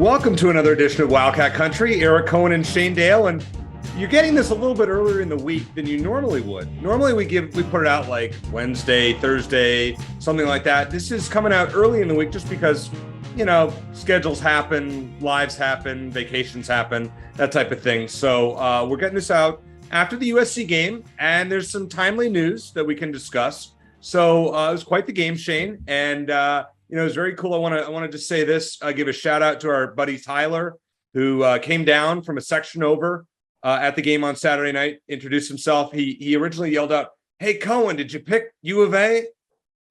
Welcome to another edition of Wildcat Country. Eric Cohen and Shane Dale, and you're getting this a little bit earlier in the week than you normally would. Normally we put it out like Wednesday, Thursday, something like that. This is coming out early in the week just because, you know, schedules happen, lives happen, vacations happen, that type of thing. So we're getting this out after the USC game, and there's some timely news that we can discuss. So it was quite the game, Shane, and it was very cool. I want to just say this. Give a shout out to our buddy Tyler, who came down from a section over at the game on Saturday night, introduced himself. He originally yelled out, "Hey, Cohen, did you pick U of A?"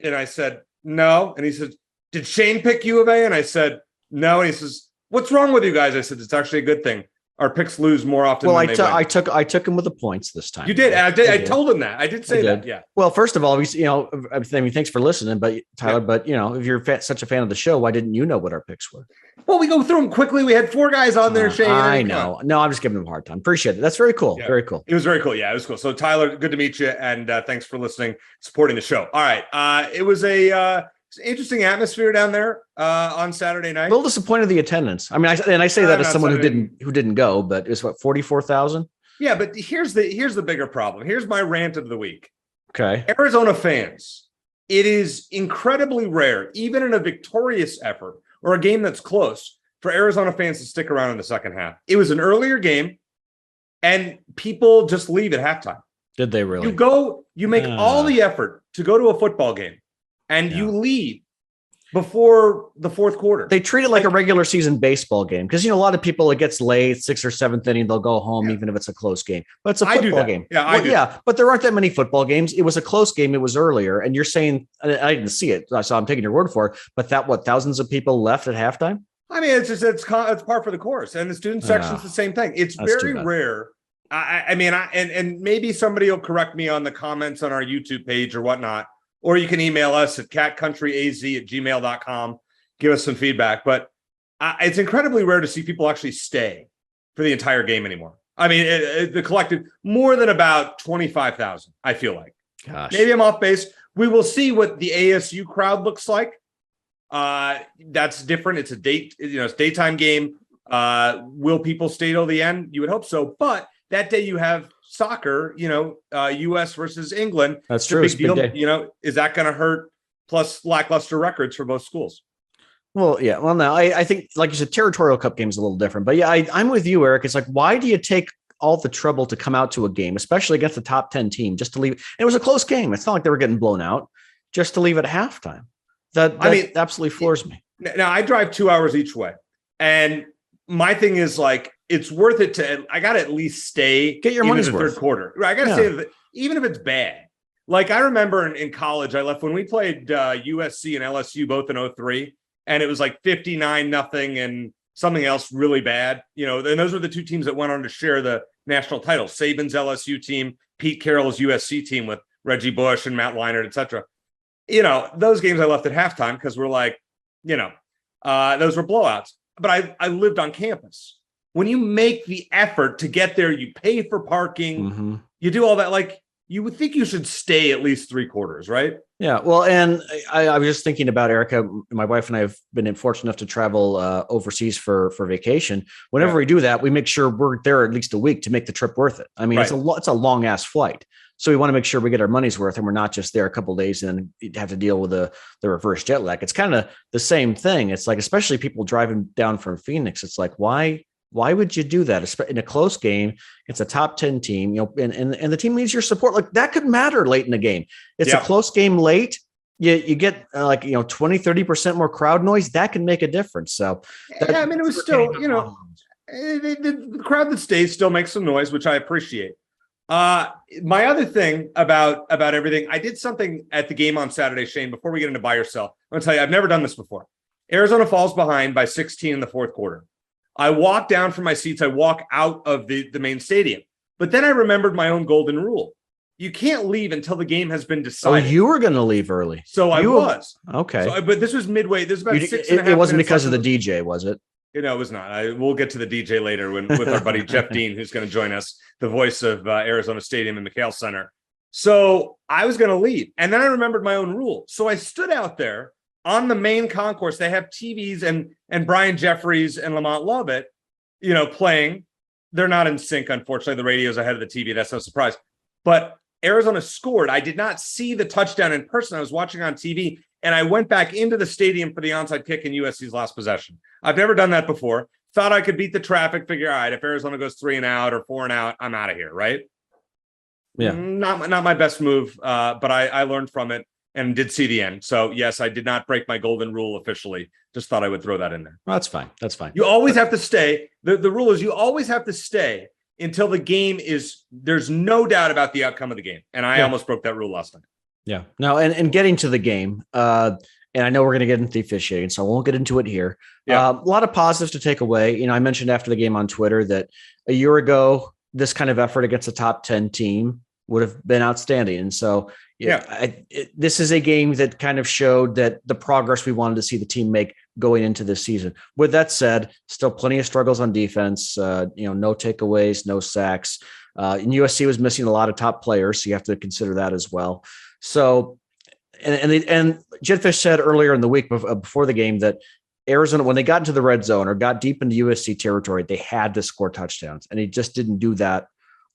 And I said, "No." And he said, "Did Shane pick U of A?" And I said, "No." And he says, "What's wrong with you guys?" I said, "It's actually a good thing. Our picks lose more often than they win." I took him with the points this time. You did. I told him that. I did say that. Yeah. Well, first of all, I mean, thanks for listening, but Tyler, but if you're such a fan of the show, why didn't you know what our picks were? Well, we go through them quickly. We had 4 guys on there, Shane. I know. No, I'm just giving them a hard time. Appreciate it. That's very cool. Yeah. Very cool. It was very cool. Yeah, it was cool. So Tyler, good to meet you. And thanks for listening, supporting the show. All right. It was a interesting atmosphere down there on Saturday night. A little disappointed in the attendance. I mean, I say that as someone who didn't go, but it was 44,000. Yeah, but here's the bigger problem. Here's my rant of the week. Okay. Arizona fans, it is incredibly rare, even in a victorious effort or a game that's close, for Arizona fans to stick around in the second half. It was an earlier game, and people just leave at halftime. Did they really? You make all the effort to go to a football game, and you leave before the fourth quarter. They treat it like a regular season baseball game because, a lot of people, it gets late, 6th or 7th inning, they'll go home even if it's a close game. But it's a football game. Yeah, but there aren't that many football games. It was a close game. It was earlier. And you're saying, I didn't see it, so I'm taking your word for it, but thousands of people left at halftime? I mean, it's par for the course. And the student section's the same thing. It's very rare. I mean, maybe somebody will correct me on the comments on our YouTube page or whatnot. Or you can email us at catcountryaz@gmail.com. Give us some feedback. But it's incredibly rare to see people actually stay for the entire game anymore. I mean, the collective, more than about 25,000, I feel like. Gosh. Maybe I'm off base. We will see what the ASU crowd looks like. That's different. It's it's a daytime game. Will people stay till the end? You would hope so. But that day you have soccer, U.S. versus England. That's true. Big deal. Is that going to hurt? Plus lackluster records for both schools. Well, yeah. Well, no, I think, like you said, territorial cup game is a little different. But yeah, I'm with you, Eric. It's like, why do you take all the trouble to come out to a game, especially against the top 10 team, just to leave? And it was a close game. It's not like they were getting blown out, just to leave at halftime. That absolutely floors me. Now, I drive 2 hours each way. And my thing is, like, it's worth it I got to at least stay. Get your money's worth. Third quarter. I got to say that even if it's bad. Like, I remember in college, I left when we played USC and LSU both in 2003, and it was like 59-0 and something else really bad. And those were the 2 teams that went on to share the national title. Saban's LSU team, Pete Carroll's USC team with Reggie Bush and Matt Leinart, et cetera. Those games I left at halftime because we're like, those were blowouts. But I lived on campus. When you make the effort to get there, you pay for parking, you do all that. Like, you would think you should stay at least 3 quarters, right? Yeah. Well, and I was just thinking about Erica. My wife and I have been fortunate enough to travel overseas for vacation. Whenever we do that, we make sure we're there at least a week to make the trip worth it. I mean, it's a long ass flight. So we want to make sure we get our money's worth and we're not just there a couple of days and then have to deal with the reverse jet lag. It's kind of the same thing. It's like, especially people driving down from Phoenix. It's like, why would you do that in a close game? It's a top 10 team, and the team needs your support. Like, that could matter late in the game. It's a close game late. You get 20-30% more crowd noise. That can make a difference. So I mean, it was still, the crowd that stays still makes some noise, which I appreciate. My other thing about everything, I did something at the game on Saturday, Shane, before we get into buy or sell. I'm going to tell you, I've never done this before. Arizona falls behind by 16 in the fourth quarter. I walk down from my seats. I walk out of the main stadium. But then I remembered my own golden rule. You can't leave until the game has been decided. Oh, you were going to leave early. So I was. Okay. But this was midway. This was about 6.5 minutes. It wasn't because of the DJ, was it? It was not. We'll get to the DJ later with our buddy Jeff Dean, who's going to join us, the voice of Arizona Stadium and McHale Center. So I was going to leave. And then I remembered my own rule. So I stood out there on the main concourse, they have TVs and Brian Jeffries and Lamont Lovett, playing. They're not in sync, unfortunately. The radio's ahead of the TV. That's no surprise. But Arizona scored. I did not see the touchdown in person. I was watching on TV, and I went back into the stadium for the onside kick in USC's last possession. I've never done that before. Thought I could beat the traffic, figure, all right, if Arizona goes 3 and out or 4 and out, I'm out of here, right? Yeah. Not my best move, but I learned from it and did see the end. So, yes, I did not break my golden rule officially. Just thought I would throw that in there. Well, that's fine. That's fine. You always have to stay. The rule is you always have to stay until the game is, there's no doubt about the outcome of the game. And I almost broke that rule last night. Yeah. Now, and getting to the game, and I know we're going to get into the officiating, so I won't get into it here. Yeah. A lot of positives to take away. I mentioned after the game on Twitter that a year ago, this kind of effort against a top 10 team would have been outstanding. And so, this is a game that kind of showed that the progress we wanted to see the team make going into this season. With that said, still plenty of struggles on defense, no takeaways, no sacks. And USC was missing a lot of top players, so you have to consider that as well. So, and Jedfish said earlier in the week before the game that Arizona, when they got into the red zone or got deep into USC territory, they had to score touchdowns, and he just didn't do that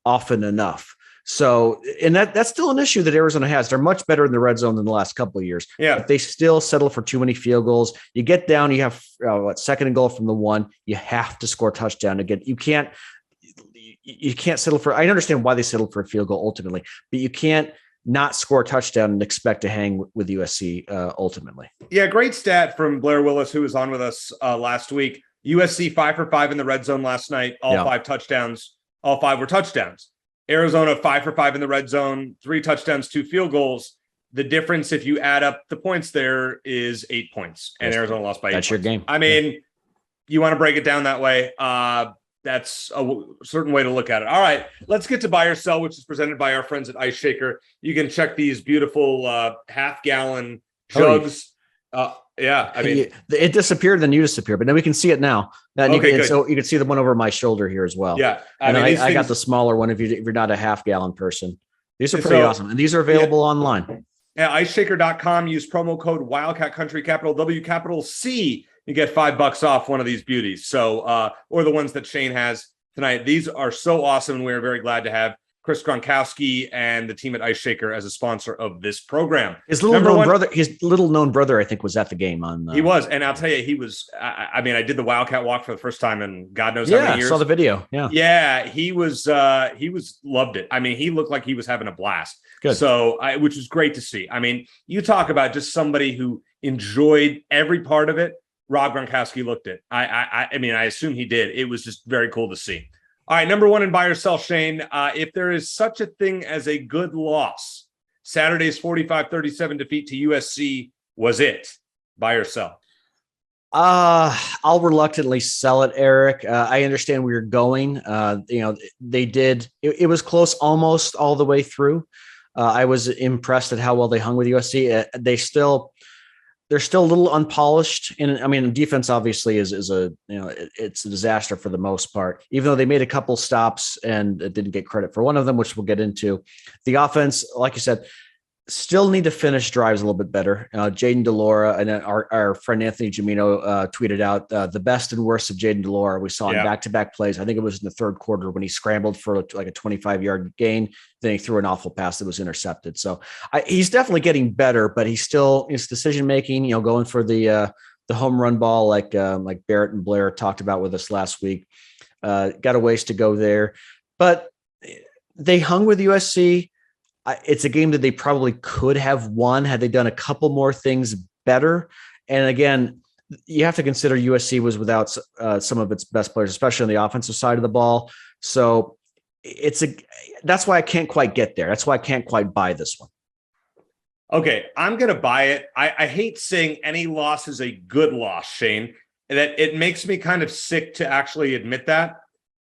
often enough. So, and that's still an issue that Arizona has. They're much better in the red zone than the last couple of years. Yeah. But they still settle for too many field goals. You get down, you have second and goal from the 1, you have to score a touchdown again. You can't settle for, I understand why they settled for a field goal ultimately, but you can't not score a touchdown and expect to hang with USC ultimately. Yeah. Great stat from Blair Willis, who was on with us last week. USC 5 for 5 in the red zone last night. All 5 touchdowns. All 5 were touchdowns. Arizona 5 for 5 in the red zone, 3 touchdowns, 2 field goals. The difference, if you add up the points there, is 8 points, and Arizona lost by 8 That's points. Your game. I mean, you want to break it down that way. That's a certain way to look at it. All right, let's get to buy or sell, which is presented by our friends at Ice Shaker. You can check these beautiful half-gallon jugs. I mean, it disappeared, then you disappeared, but then we can see it now. So you can see the one over my shoulder here as well. Yeah, I got the smaller one. If you're not a half-gallon person, these are pretty awesome, and these are available online. Yeah, iceshaker.com. Use promo code Wildcat Country, capital W, capital C. You get $5 off one of these beauties. So, or the ones that Shane has tonight. These are so awesome, and we're very glad to have Chris Gronkowski and the team at Ice Shaker as a sponsor of this program. His little known brother, I think, was at the game on. He was, and I'll tell you, he was. I did the Wildcat walk for the first time in God knows how many years. Saw the video. Yeah, he was loved it. I mean, he looked like he was having a blast. Good. So, which was great to see. I mean, you talk about just somebody who enjoyed every part of it. Rob Gronkowski looked it. I assume he did. It was just very cool to see. All right, number 1 in buy or sell, Shane. If there is such a thing as a good loss, Saturday's 45-37 defeat to USC was it. Buy or sell? I'll reluctantly sell it, Eric. I understand where you're going. They did. It was close almost all the way through. I was impressed at how well they hung with USC. They're still a little unpolished. And defense obviously is it's a disaster for the most part, even though they made a couple stops and didn't get credit for one of them, which we'll get into. The offense, like you said, still need to finish drives a little bit better. Jaden DeLora and our friend Anthony Gimino tweeted out the best and worst of Jaden DeLora we saw in back-to-back plays. I think it was in the third quarter when he scrambled for like a 25-yard gain. Then he threw an awful pass that was intercepted. So he's definitely getting better, but he's still his decision-making, going for the home run ball like Barrett and Blair talked about with us last week. Got a ways to go there, but they hung with USC. It's a game that they probably could have won had they done a couple more things better. And again, you have to consider USC was without some of its best players, especially on the offensive side of the ball. So that's why I can't quite get there. That's why I can't quite buy this one. Okay, I'm going to buy it. I hate saying any loss is a good loss, Shane. That it makes me kind of sick to actually admit that.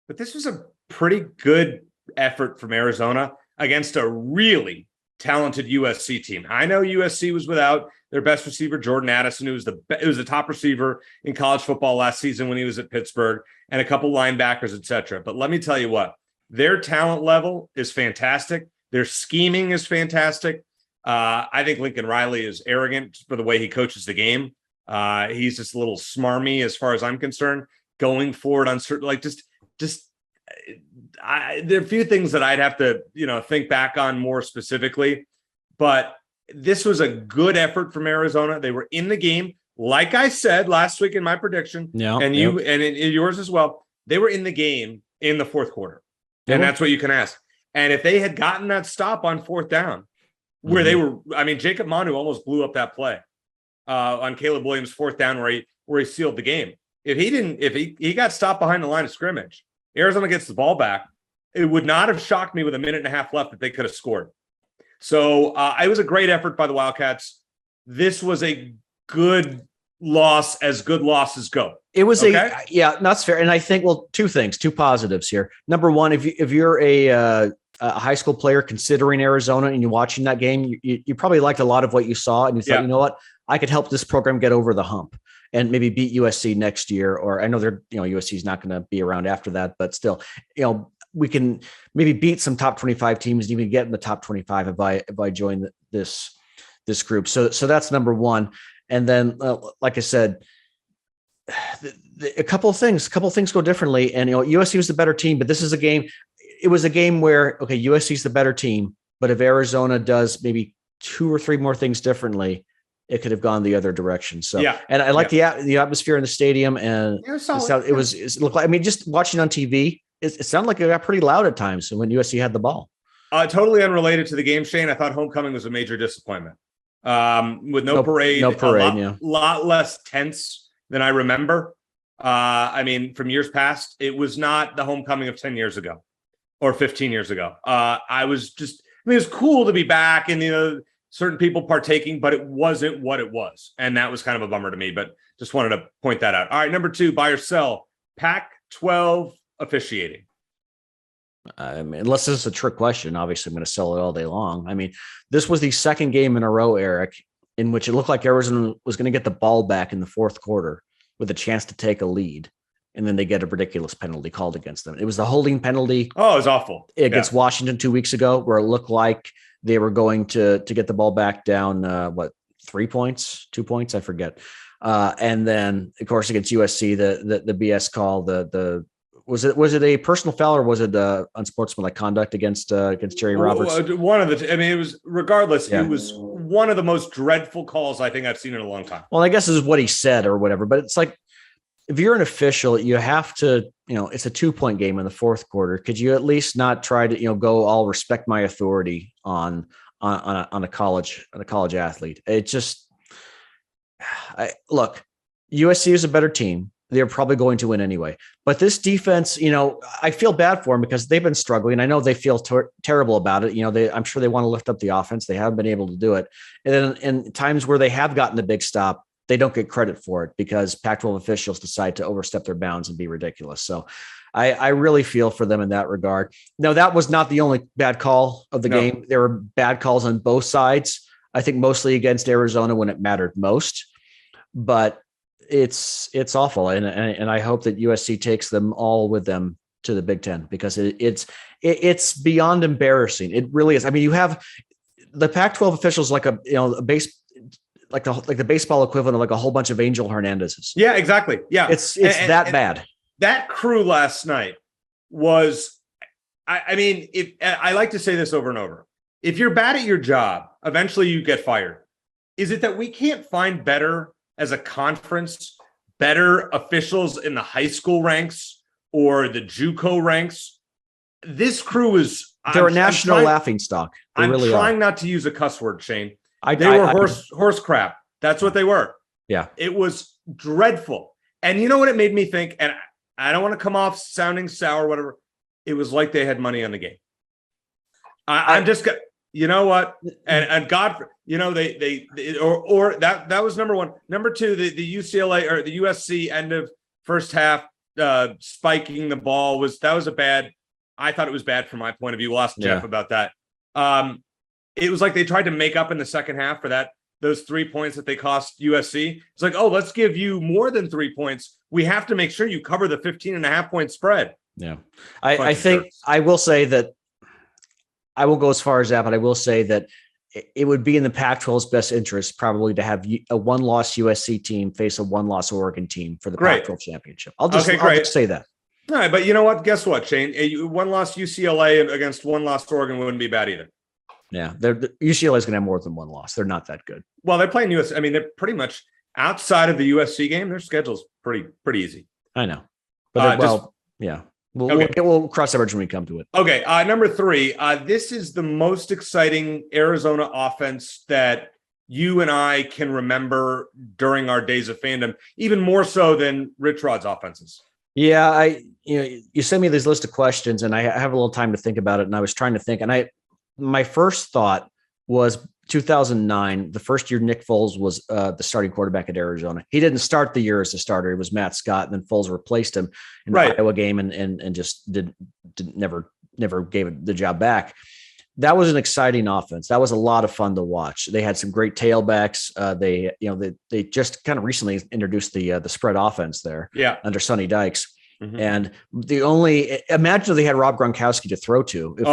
But this was a pretty good effort from Arizona against a really talented USC team. I know USC was without their best receiver, Jordan Addison, who was the top receiver in college football last season when he was at Pittsburgh, and a couple linebackers, etc. But let me tell you what, their talent level is fantastic. Their scheming is fantastic. I think Lincoln Riley is arrogant for the way he coaches the game. He's just a little smarmy as far as I'm concerned. Going forward on certain, like there are a few things that I'd have to, think back on more specifically. But this was a good effort from Arizona. They were in the game, like I said last week in my prediction, and yours as well. They were in the game in the fourth quarter, and that's what you can ask. And if they had gotten that stop on fourth down, where they were, Jacob Manu almost blew up that play on Caleb Williams' fourth down where he sealed the game. If he got stopped behind the line of scrimmage, Arizona gets the ball back, it would not have shocked me with a minute and a half left that they could have scored. So it was a great effort by the Wildcats. This was a good loss as good losses go. It was that's fair. And I think, two positives here. Number one, if you're a high school player considering Arizona and you're watching that game, you probably liked a lot of what you saw and you thought, you know what, I could help this program get over the hump and maybe beat USC next year. Or I know USC is not going to be around after that, but still, we can maybe beat some top 25 teams and even get in the top 25 if I join this group. So that's number one. And then, like I said, a couple of things go differently. And USC was the better team, but this is a game. It was a game where USC is the better team, but if Arizona does maybe 2 or 3 more things differently, it could have gone the other direction. So and I like the atmosphere in the stadium, and it looked like just watching on TV. It sounded like it got pretty loud at times when USC had the ball. Totally unrelated to the game, Shane. I thought homecoming was a major disappointment. With no parade, a lot less tense than I remember. From years past, it was not the homecoming of 10 years ago or 15 years ago. It was cool to be back and, certain people partaking, but it wasn't what it was. And that was kind of a bummer to me, but just wanted to point that out. All right. Number 2, buy or sell, Pac-12 officiating. Unless this is a trick question, obviously I'm going to sell it all day long. This was the second game in a row, Eric, in which it looked like Arizona was going to get the ball back in the fourth quarter with a chance to take a lead. And then they get a ridiculous penalty called against them. It was the holding penalty. Oh, it was awful. Against Washington 2 weeks ago, where it looked like they were going to get the ball back down, 3 points, 2 points, I forget. And then, of course, against USC, the BS call, was it a personal foul or was it unsportsmanlike conduct against Jerry Roberts? One of the, it was regardless. It was one of the most dreadful calls I think I've seen in a long time. Well, I guess this is what he said or whatever, but it's like, if you're an official, you have to, it's a 2-point game in the fourth quarter. Could you at least not try to, go all respect my authority on a college athlete? It just, look, USC is a better team. They're probably going to win anyway. But this defense, I feel bad for them because they've been struggling. I know they feel terrible about it. I'm sure they want to lift up the offense. They haven't been able to do it. And then in times where they have gotten the big stop, they don't get credit for it because Pac-12 officials decide to overstep their bounds and be ridiculous. So I really feel for them in that regard. Now, that was not the only bad call of the game. There were bad calls on both sides. I think mostly against Arizona when it mattered most, but it's awful. And I hope that USC takes them all with them to the Big Ten because it's beyond embarrassing. It really is. You have the Pac-12 officials like like the baseball equivalent of like a whole bunch of Angel Hernandez's. Yeah, exactly. Yeah. It's that bad. That crew last night was, I like to say this over and over. If you're bad at your job, eventually you get fired. Is it that we can't find better as a conference, better officials in the high school ranks or the JUCO ranks? This crew is, they're a national laughingstock. I'm trying not to use a cuss word, Shane. They were horse crap. That's what they were. Yeah. It was dreadful. And you know what it made me think? And I don't want to come off sounding sour, whatever. It was like they had money on the game. I'm just, you know what? And God, that was number one. Number 2, the UCLA or the USC end of first half spiking the ball I thought it was bad from my point of view. We'll ask Jeff about that. It was like they tried to make up in the second half for those 3 points that they cost USC. It's like, let's give you more than 3 points. We have to make sure you cover the 15.5-point spread. Yeah. I think I will say that I will go as far as that, but I will say that it would be in the Pac-12's best interest probably to have a one-loss USC team face a one-loss Oregon team for the Pac-12 championship. I'll just say that. All right, but you know what? Guess what, Shane? One loss UCLA against one loss Oregon wouldn't be bad either. Yeah, UCLA is going to have more than one loss. They're not that good. Well, they're playing USC. I mean, they're pretty much outside of the USC game. Their schedule's pretty easy. I know, but yeah. We'll cross that bridge when we come to it. Okay, number 3. This is the most exciting Arizona offense that you and I can remember during our days of fandom, even more so than Rich Rod's offenses. Yeah, you sent me this list of questions, and I have a little time to think about it. And I was trying to think, and my first thought was 2009, the first year Nick Foles was the starting quarterback at Arizona. He didn't start the year as a starter. It was Matt Scott, and then Foles replaced him in the Iowa game, and just never gave the job back. That was an exciting offense. That was a lot of fun to watch. They had some great tailbacks. They just kind of recently introduced the spread offense there under Sonny Dykes. Mm-hmm. And imagine if they had Rob Gronkowski to throw to. Then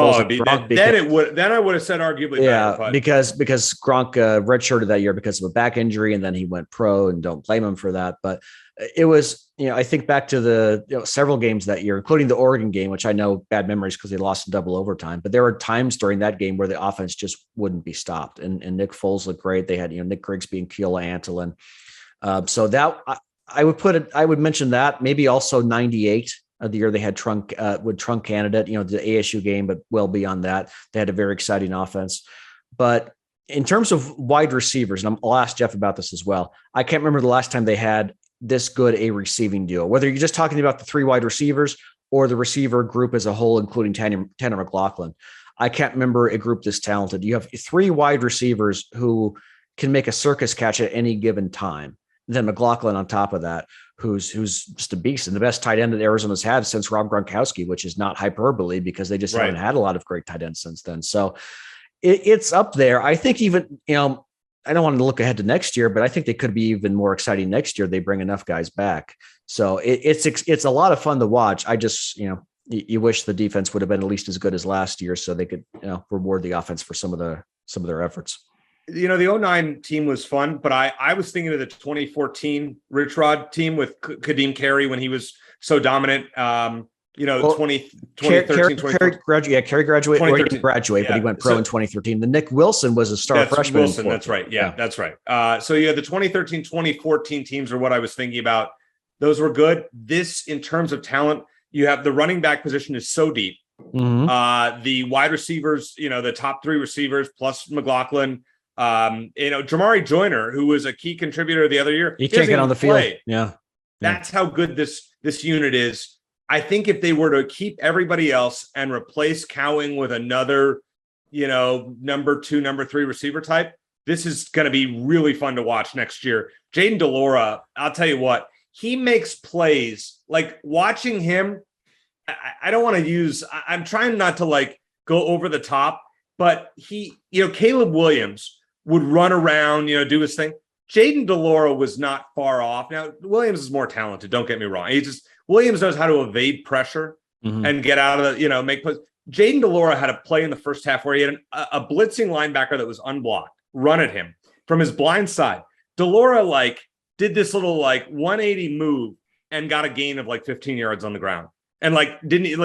I would have said arguably better, because Gronk redshirted that year because of a back injury, and then he went pro, and don't blame him for that. But it was, I think back to the several games that year, including the Oregon game, which I know bad memories because they lost in double overtime. But there were times during that game where the offense just wouldn't be stopped, and Nick Foles looked great. They had Nick Grigsby and Keela Antolin. So that. I would mention that, maybe also 98, the year they had Trunk candidate, the ASU game, but well beyond that, they had a very exciting offense. But in terms of wide receivers, and I'll ask Jeff about this as well, I can't remember the last time they had this good a receiving duo, whether you're just talking about the 3 wide receivers or the receiver group as a whole, including Tanner McLaughlin. I can't remember a group this talented. You have 3 wide receivers who can make a circus catch at any given time. Then McLaughlin on top of that, who's just a beast, and the best tight end that Arizona's had since Rob Gronkowski, which is not hyperbole because they just haven't had a lot of great tight ends since then. So it's up there. I think even, I don't want to look ahead to next year, but I think they could be even more exciting next year. They bring enough guys back. So it's a lot of fun to watch. I just, you wish the defense would have been at least as good as last year so they could, reward the offense for some of their efforts. The 09 team was fun, but I was thinking of the 2014 Rich Rod team with Kadeem Carey when he was so dominant. 2013, 2014. Kerry graduated. Or he didn't graduate, but he went pro in 2013. The Nick Wilson was a star freshman. Wilson, that's right. Yeah, that's right. So you had the 2013, 2014 teams are what I was thinking about. Those were good. This, in terms of talent, you have the running back position is so deep. Mm-hmm. The wide receivers, the top 3 receivers plus McLaughlin. Jamari Joyner, who was a key contributor the other year, he can't get on the field. Yeah. That's how good this unit is. I think if they were to keep everybody else and replace Cowing with another, number 2, number 3 receiver type, this is going to be really fun to watch next year. Jaden DeLora, I'll tell you what, he makes plays like watching him. I don't want to use. I'm trying not to go over the top, but Caleb Williams would run around, do his thing. Jaden DeLora was not far off. Now, Williams is more talented. Don't get me wrong. Williams knows how to evade pressure and get out of the, make plays. Jaden DeLora had a play in the first half where he had a blitzing linebacker that was unblocked, run at him from his blind side. DeLora did this little 180 move and got a gain of 15 yards on the ground and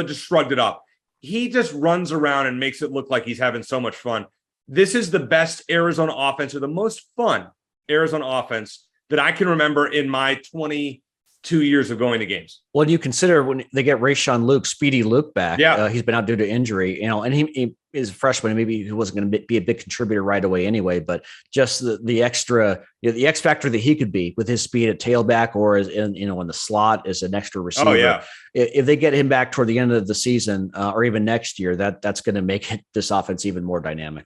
just shrugged it up. He just runs around and makes it look like he's having so much fun. This is the best Arizona offense, or the most fun Arizona offense that I can remember in my 22 years of going to games. Well, you consider when they get Rayshon Speedy Luke back, he's been out due to injury, and he is a freshman, and maybe he wasn't going to be a big contributor right away anyway, but just the extra, the X factor that he could be with his speed at tailback or in the slot as an extra receiver. Oh, yeah. If they get him back toward the end of the season or even next year, that's going to make this offense even more dynamic.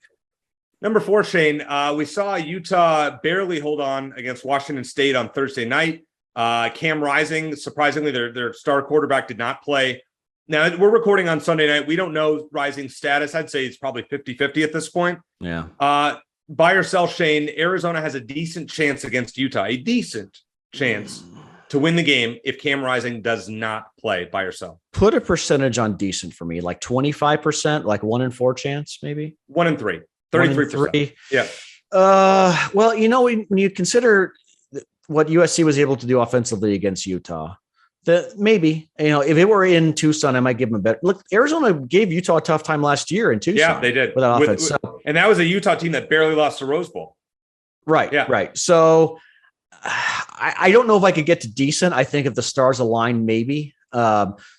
Number 4, Shane, we saw Utah barely hold on against Washington State on Thursday night. Cam Rising, surprisingly, their star quarterback did not play. Now, we're recording on Sunday night. We don't know Rising's status. I'd say it's probably 50-50 at this point. Yeah. Buy or sell, Shane, Arizona has a decent chance against Utah, a decent chance to win the game if Cam Rising does not play. Buy or sell. Put a percentage on decent for me, 25%, 1 in 4 chance, maybe? 1 in 3. 33%. Yeah. Well, when you consider what USC was able to do offensively against Utah, that maybe, if it were in Tucson, I might give them a better look. Arizona gave Utah a tough time last year in Tucson. Yeah, they did with offense. And that was a Utah team that barely lost the Rose Bowl. Right. Yeah. Right. So I don't know if I could get to decent. I think if the stars align, maybe.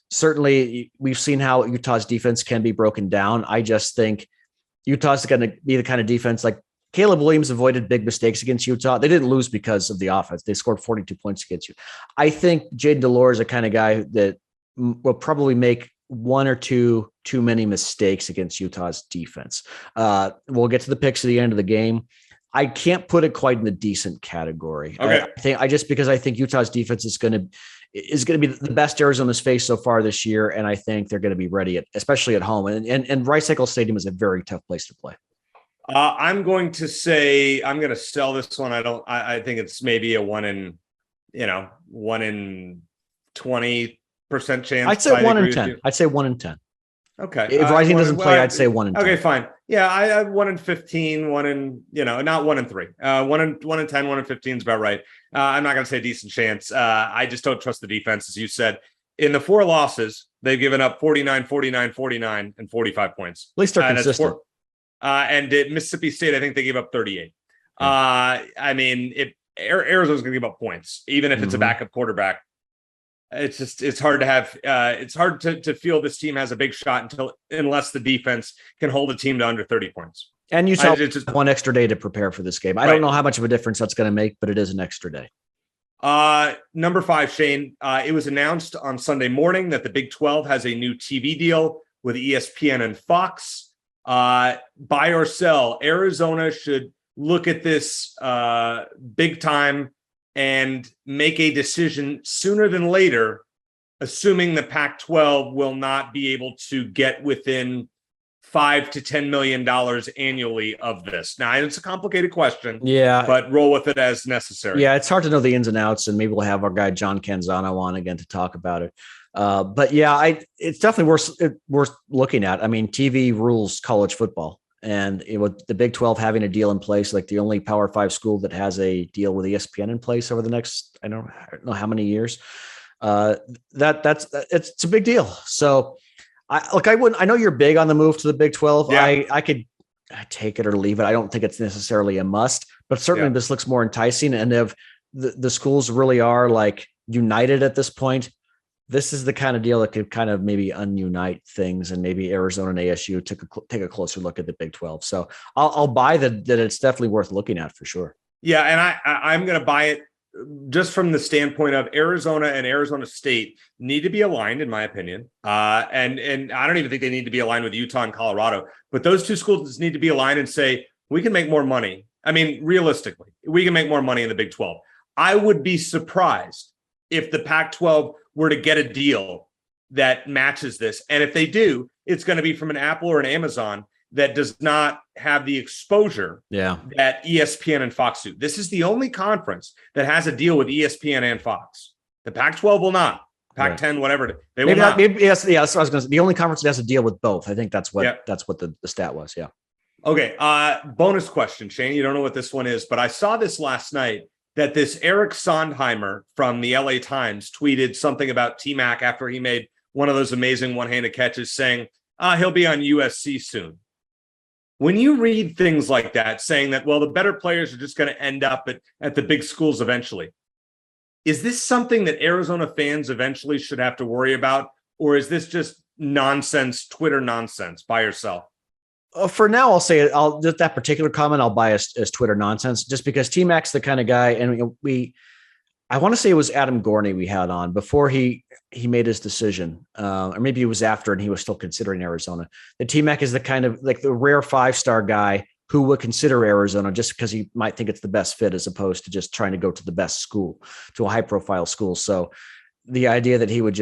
Certainly, we've seen how Utah's defense can be broken down. I just think Utah's going to be the kind of defense like Caleb Williams avoided big mistakes against Utah. They didn't lose because of the offense. They scored 42 points against you. I think Jaden Delore is a kind of guy that will probably make one or two too many mistakes against Utah's defense. We'll get to the picks at the end of the game. I can't put it quite in the decent category. Okay. Because I think Utah's defense is going to be the best Arizona's faced so far this year, and I think they're going to be ready, especially at home. And Rice Eccles Stadium is a very tough place to play. I'm going to sell this one. I think it's maybe a 1 in 20% chance. I'd say 1 in 10. I'd say 1 in 10. Okay. If Rising doesn't play, I'd say 1 in 10. Okay, fine. Yeah, I have 1 in 15, not 1 in 3. 1 in 10, 1 in 15 is about right. I'm not going to say decent chance. I just don't trust the defense, as you said. In the 4 losses, they've given up 49, 49, 49, and 45 points. At least they're consistent. And at Mississippi State, I think they gave up 38. I mean, if Arizona's going to give up points, even if it's a backup quarterback. It's hard to have. It's hard to feel this team has a big shot unless the defense can hold a team to under 30 points. And Utah just 1 extra day to prepare for this game. I don't know how much of a difference that's going to make, but it is an extra day. Number 5, Shane. It was announced on Sunday morning that the Big 12 has a new TV deal with ESPN and Fox. Buy or sell, Arizona should look at this big time and make a decision sooner than later, assuming the Pac-12 will not be able to get within $5 to $10 million annually of this. Now, it's a complicated question, but roll with it as necessary. Yeah, it's hard to know the ins and outs, and maybe we'll have our guy John Canzano on again to talk about it. But yeah, it's definitely worth looking at. I mean, TV rules college football. And with the Big 12 having a deal in place, like the only Power 5 school that has a deal with ESPN in place over the next, I don't know how many years, it's a big deal. So I know you're big on the move to the Big 12. Yeah. I could take it or leave it. I don't think it's necessarily a must, but certainly this looks more enticing. And if the schools really are like united at this point, this is the kind of deal that could kind of maybe ununite things, and maybe Arizona and ASU take a closer look at the Big 12. So I'll buy that it's definitely worth looking at for sure. Yeah, and I'm going to buy it just from the standpoint of Arizona and Arizona State need to be aligned, in my opinion. And I don't even think they need to be aligned with Utah and Colorado, but those two schools need to be aligned and say, we can make more money. I mean, realistically, we can make more money in the Big 12. I would be surprised if the Pac-12 were to get a deal that matches this. And if they do, it's going to be from an Apple or an Amazon that does not have the exposure that ESPN and Fox do. This is the only conference that has a deal with ESPN and Fox. The Pac-12 will not. Pac-10, whatever. They will not. That's what I was going to say. The only conference that has a deal with both. I think that's what the stat was. Yeah. Okay. Bonus question, Shane. You don't know what this one is, but I saw this last night that this Eric Sondheimer from the LA Times tweeted something about T-Mac after he made one of those amazing one-handed catches saying, he'll be on USC soon. When you read things like that, saying that, well, the better players are just going to end up at the big schools eventually, is this something that Arizona fans eventually should have to worry about? Or is this just nonsense, Twitter nonsense by yourself? For now, I'll say that particular comment I'll buy as Twitter nonsense, just because T-Mac's the kind of guy, and I want to say it was Adam Gorney we had on before he made his decision, or maybe it was after, and he was still considering Arizona. That T-Mac is the kind of like the rare 5-star guy who would consider Arizona just because he might think it's the best fit, as opposed to just trying to go to the best school, to a high-profile school. So the idea that he would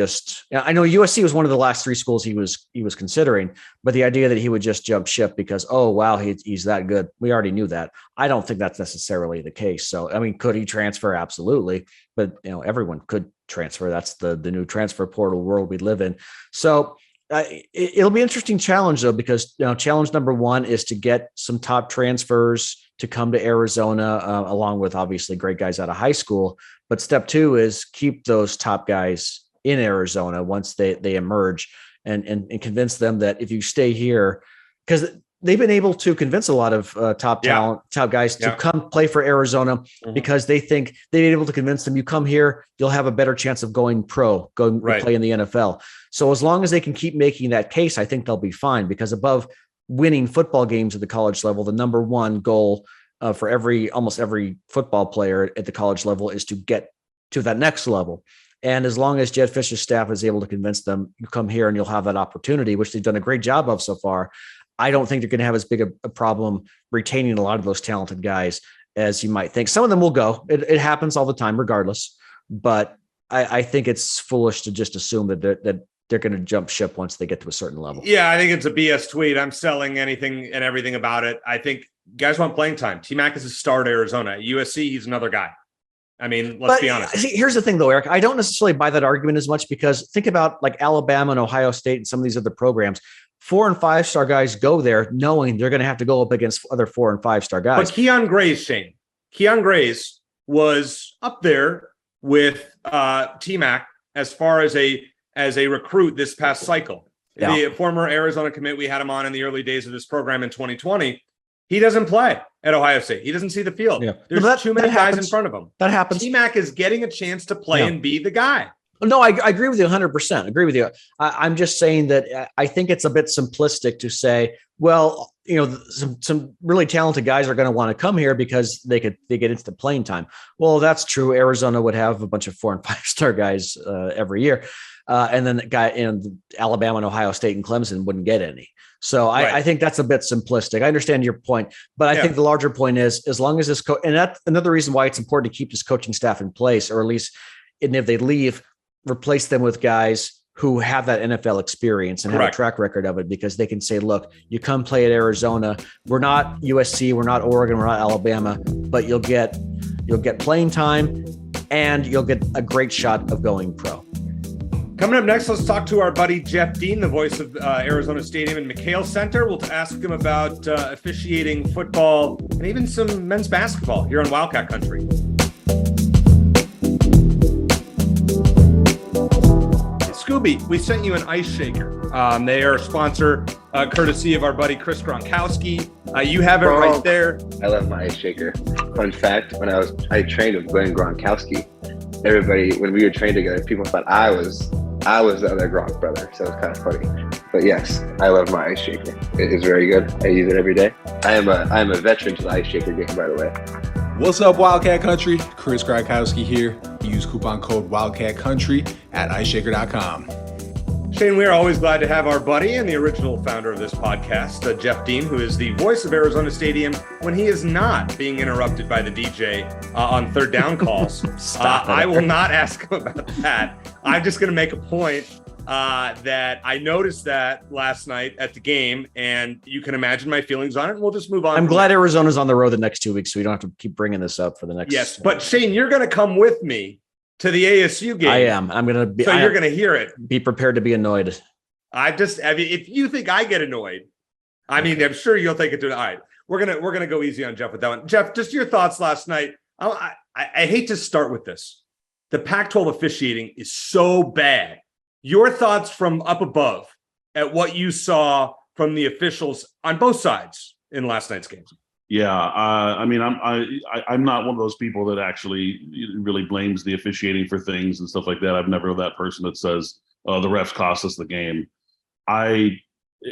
I know USC was one of the last 3 schools he was considering, but the idea that he would just jump ship because, oh, wow, he's that good. We already knew that. I don't think that's necessarily the case. So, I mean, could he transfer? Absolutely. But, everyone could transfer. That's the new transfer portal world we live in. So It'll be an interesting challenge though, because challenge number one is to get some top transfers to come to Arizona, along with obviously great guys out of high school. But step two is keep those top guys in Arizona once they emerge, and convince them that if you stay here, because they've been able to convince a lot of top talent, top guys to come play for Arizona because they think they've been able to convince them, you come here, you'll have a better chance of going pro, play in the NFL. So as long as they can keep making that case, I think they'll be fine, because above winning football games at the college level, the number one goal for almost every football player at the college level is to get to that next level. And as long as Jed Fish's staff is able to convince them, you come here and you'll have that opportunity, which they've done a great job of so far, I don't think they're going to have as big a problem retaining a lot of those talented guys as you might think. Some of them will go. It happens all the time, regardless. But I think it's foolish to just assume that they're going to jump ship once they get to a certain level. Yeah, I think it's a BS tweet. I'm selling anything and everything about it. I think guys want playing time. T-Mac is a star at Arizona. At USC, he's another guy. I mean, let's be honest. See, here's the thing, though, Eric. I don't necessarily buy that argument as much, because think about like Alabama and Ohio State and some of these other programs. 4- and 5-star guys go there knowing they're going to have to go up against other 4- and 5-star guys. But Keon Gray's was up there with T-Mac as far as a recruit this past cycle. The former Arizona commit, we had him on in the early days of this program in 2020. He doesn't play at Ohio State. He doesn't see the field. Yeah. There's too many guys in front of him. That happens. T-Mac is getting a chance to play and be the guy. No, I agree with you 100%. Agree with you. I'm just saying that I think it's a bit simplistic to say, well, some really talented guys are going to want to come here because they get into playing time. Well, that's true. Arizona would have a bunch of 4- and 5-star guys every year. And then the guy in Alabama and Ohio State and Clemson wouldn't get any. So I think that's a bit simplistic. I understand your point, but I think the larger point is, as long as this and that's another reason why it's important to keep this coaching staff in place, or at least, and if they leave, replace them with guys who have that NFL experience and have a track record of it, because they can say, look, you come play at Arizona. We're not USC, we're not Oregon, we're not Alabama, but you'll get playing time and you'll get a great shot of going pro. Coming up next, let's talk to our buddy Jeff Dean, the voice of Arizona Stadium and McHale Center. We'll ask him about officiating football and even some men's basketball here on Wildcat Country. Scooby, we sent you an ice shaker. They are a sponsor, courtesy of our buddy Chris Gronkowski. You have it right there. I love my ice shaker. Fun fact, when I trained with Glenn Gronkowski, everybody, when we were trained together, people thought I was the other Gronk brother, so it's kind of funny. But yes, I love my ice shaker. It is very good. I use it every day. I am a veteran to the ice shaker game, by the way. What's up, Wildcat Country? Chris Gronkowski here. Use coupon code Wildcat Country at iceshaker.com. Shane, we are always glad to have our buddy and the original founder of this podcast, Jeff Dean, who is the voice of Arizona Stadium when he is not being interrupted by the DJ on third down calls. I will not ask him about that. I'm just going to make a point that I noticed that last night at the game, and you can imagine my feelings on it, and we'll just move on. I'm glad Arizona's on the road the next 2 weeks, so we don't have to keep bringing this up for the next. Yes, but Shane, you're going to come with me to the ASU game. I am. I'm going to be. So you're going to hear it. Be prepared to be annoyed. I mean, if you think I get annoyed, I mean, I'm sure you'll take it to. All right, we're gonna go easy on Jeff with that one. Jeff, just your thoughts last night. I hate to start with this. The Pac-12 officiating is so bad. Your thoughts from up above at what you saw from the officials on both sides in last night's game. Yeah, I mean, I'm not one of those people that actually really blames the officiating for things and stuff like that. I've never been that person that says the refs cost us the game. I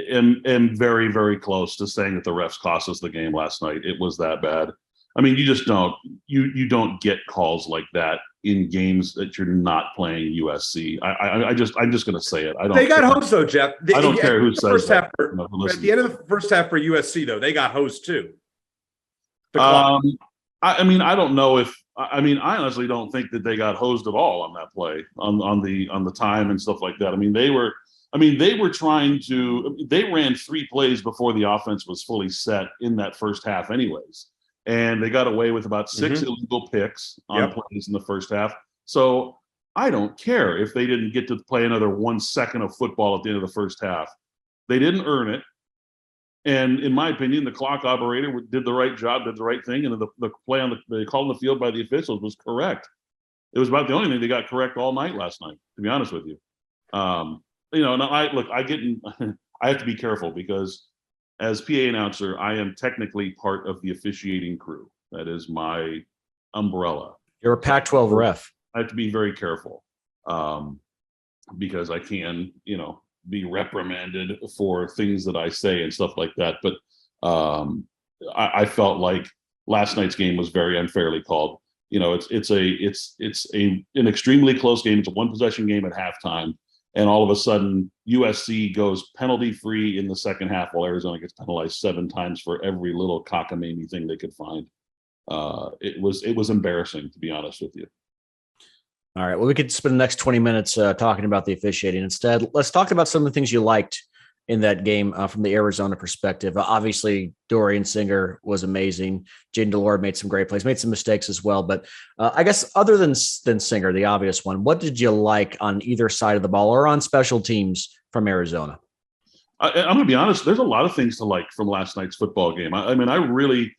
am very, very close to saying that the refs cost us the game last night. It was that bad. I mean, you just don't you don't get calls like that in games that you're not playing USC. I'm just going to say it. They got hosed though, Jeff. I don't care who says that. At the end of the first half for USC though, they got hosed too. I mean, I don't know if I honestly don't think that they got hosed at all on that play on the time and stuff like that. I mean, they were trying to. They ran 3 plays before the offense was fully set in that first half, anyways, and they got away with about 6 illegal picks on plays in the first half. So I don't care if they didn't get to play another 1 second of football at the end of the first half. They didn't earn it. And in my opinion, the clock operator did the right job, did the right thing, and the play they called on the field by the officials was correct. It was about the only thing they got correct all night last night, to be honest with you. And I have to be careful because as PA announcer, I am technically part of the officiating crew. That is my umbrella. You're a Pac-12 ref. I have to be very careful because I can, be reprimanded for things that I say and stuff like that. But I felt like last night's game was very unfairly called. It's an extremely close game. It's a 1-possession game at halftime, and all of a sudden USC goes penalty free in the second half, while Arizona gets penalized 7 times for every little cockamamie thing they could find. It was embarrassing, to be honest with you. All right. Well, we could spend the next 20 minutes talking about the officiating. Instead, let's talk about some of the things you liked in that game from the Arizona perspective. Obviously, Dorian Singer was amazing. Jaden Delora made some great plays, made some mistakes as well. But I guess other than Singer, the obvious one, what did you like on either side of the ball or on special teams from Arizona? I'm going to be honest. There's a lot of things to like from last night's football game. I really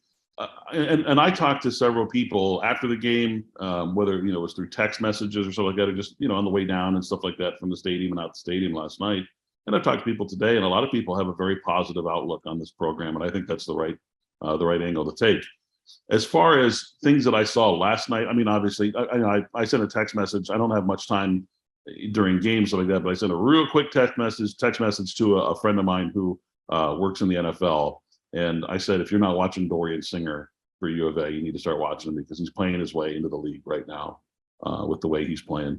and I talked to several people after the game, whether it was through text messages or something like that, or just on the way down and stuff like that from the stadium and out the stadium last night. And I've talked to people today, and a lot of people have a very positive outlook on this program, and I think that's the right angle to take. As far as things that I saw last night, obviously, I sent a text message. I don't have much time during games like that, but I sent a real quick text message to a friend of mine who works in the NFL. And I said, if you're not watching Dorian Singer for U of A, you need to start watching him because he's playing his way into the league right now with the way he's playing.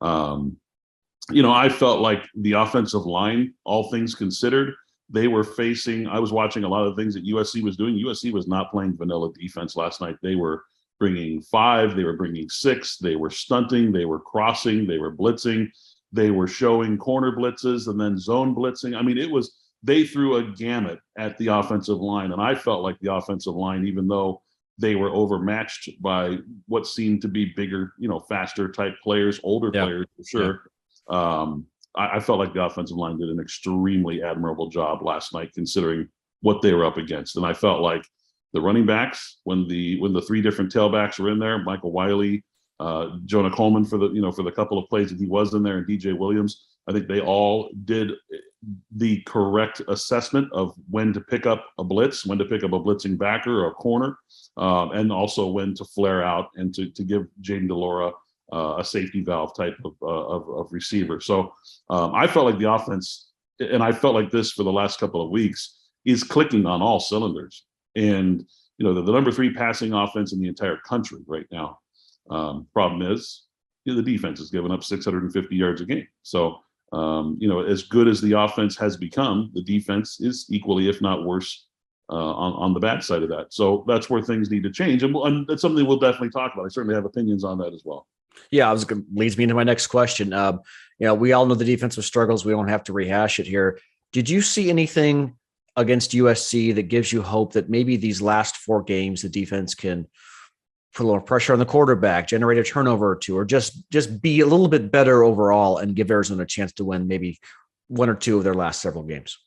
I felt like the offensive line, all things considered, they were facing – I was watching a lot of things that USC was doing. USC was not playing vanilla defense last night. They were bringing 5. They were bringing 6. They were stunting. They were crossing. They were blitzing. They were showing corner blitzes and then zone blitzing. They threw a gamut at the offensive line, and I felt like the offensive line, even though they were overmatched by what seemed to be bigger, faster type players, older players for sure. Yeah. I felt like the offensive line did an extremely admirable job last night, considering what they were up against. And I felt like the running backs, when the 3 different tailbacks were in there, Michael Wiley, Jonah Coleman for the couple of plays that he was in there, and DJ Williams, I think they all did the correct assessment of when to pick up a blitz, when to pick up a blitzing backer or a corner, and also when to flare out and to give Jaden Delora a safety valve type of receiver. So I felt like the offense, and I felt like this for the last couple of weeks, is clicking on all cylinders. And, the number 3 passing offense in the entire country right now. Problem is, the defense is giving up 650 yards a game. So, as good as the offense has become, the defense is equally, if not worse, on the bad side of that. So that's where things need to change. And that's something we'll definitely talk about. I certainly have opinions on that as well. Yeah, leads me into my next question. We all know the defensive struggles. We don't have to rehash it here. Did you see anything against USC that gives you hope that maybe these last 4 games, the defense can put a little pressure on the quarterback, generate a turnover or 2, or just be a little bit better overall and give Arizona a chance to win maybe 1 or 2 of their last several games?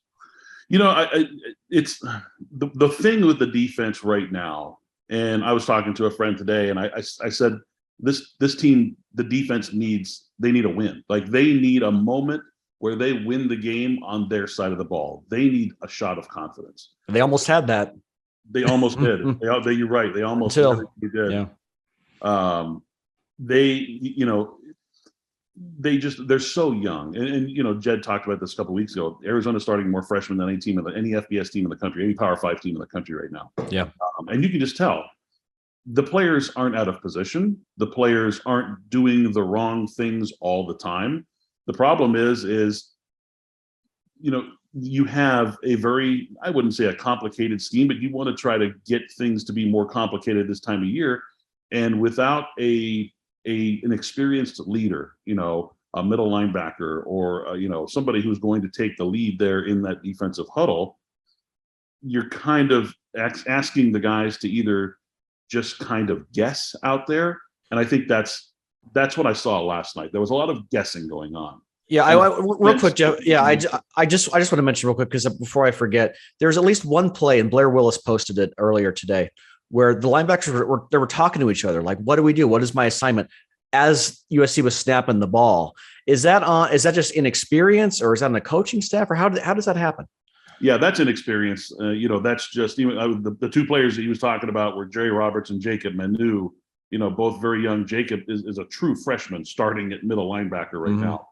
It's the thing with the defense right now. And I was talking to a friend today, and I said, this team, the defense they need a win. Like, they need a moment where they win the game on their side of the ball. They need a shot of confidence. They almost had that. They almost did. You're right. They almost did. Yeah. They're so young. And Jed talked about this a couple of weeks ago. Arizona's starting more freshmen than any FBS team in the country, any Power 5 team in the country right now. Yeah. And you can just tell the players aren't out of position. The players aren't doing the wrong things all the time. The problem is you have a very, I wouldn't say a complicated scheme, but you want to try to get things to be more complicated this time of year. And without an experienced leader, a middle linebacker or, somebody who's going to take the lead there in that defensive huddle, you're kind of asking the guys to either just kind of guess out there. And I think that's That's what I saw last night. There was a lot of guessing going on. Yeah, real quick, Jeff. Yeah, I just want to mention real quick because before I forget, there's at least one play, and Blair Willis posted it earlier today, where the linebackers were talking to each other, like, "What do we do? What is my assignment?" As USC was snapping the ball, is that just inexperience, or is that on the coaching staff, or how does that happen? Yeah, that's inexperience. That's just the two players that he was talking about were Jerry Roberts and Jacob Manu. Both very young. Jacob is a true freshman starting at middle linebacker right now.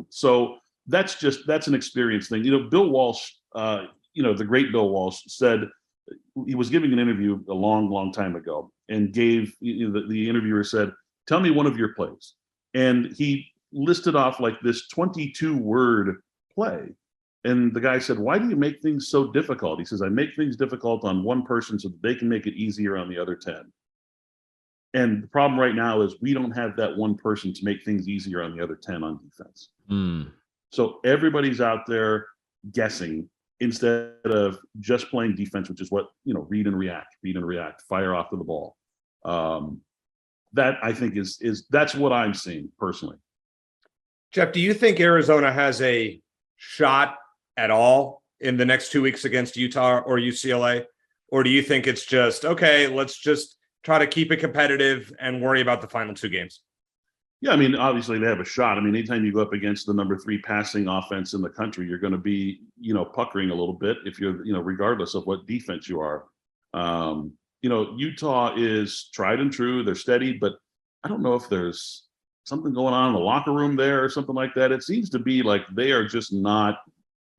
So that's an experience thing. Bill Walsh, the great Bill Walsh said he was giving an interview a long, long time ago and gave the interviewer said, "Tell me one of your plays." And he listed off like this 22-word play. And the guy said, "Why do you make things so difficult?" He says, "I make things difficult on one person so that they can make it easier on the other 10. And the problem right now is we don't have that one person to make things easier on the other 10 on defense. So everybody's out there guessing instead of just playing defense, which is what, read and react, fire off to the ball. That I think that's what I'm seeing personally. Jeff, do you think Arizona has a shot at all in the next 2 weeks against Utah or UCLA? Or do you think it's just, okay, let's just try to keep it competitive and worry about the final 2 games? Yeah, obviously they have a shot. Anytime you go up against the number 3 passing offense in the country, you're going to be, puckering a little bit if you're, regardless of what defense you are. Utah is tried and true. They're steady, but I don't know if there's something going on in the locker room there or something like that. It seems to be like they are just not